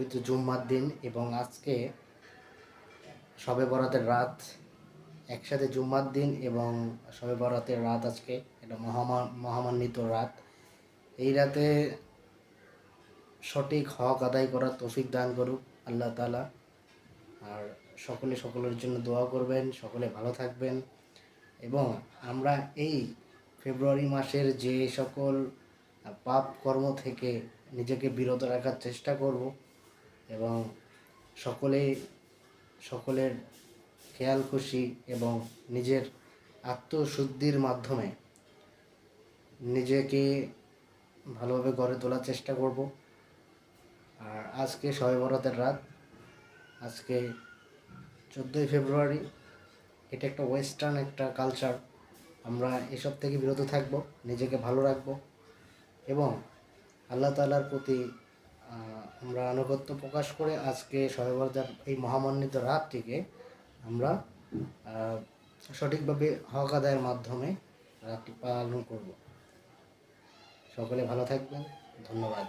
পবিত্র জুম্মার দিন এবং আজকে শবে বরাতের রাত। একসাথে জুম্মার দিন এবং শবে বরাতের রাত। আজকে এটা মহামান্বিত রাত। এই রাতে সঠিক হক আদায় করার তৌফিক দান করুক আল্লাহ তাআলা। আর সকলে সকলের জন্য দোয়া করবেন, সকলে ভালো থাকবেন। এবং আমরা এই ফেব্রুয়ারি মাসের যে সকল পাপ কর্ম থেকে নিজেকে বিরত রাখার চেষ্টা করব এবং সকলের খেয়াল খুশি এবং নিজের আত্মশুদ্ধির মাধ্যমে নিজেকে ভালোভাবে গড়ে তোলার চেষ্টা করব। আর আজকে শবে বরাতের রাত, আজকে 14ই ফেব্রুয়ারি। এটা একটা ওয়েস্টার্ন একটা কালচার। আমরা এসব থেকে বিরত থাকব, নিজেকে ভালো রাখব এবং আল্লাহ তাআলার প্রতি আমরা আনুগত্য প্রকাশ করে আজকে শবে বরাতের এই মহামান্বিত রাতটিকে আমরা সঠিকভাবে হক আদায়ের মাধ্যমে রাতটি পালন করব। সকলে ভালো থাকবেন। ধন্যবাদ।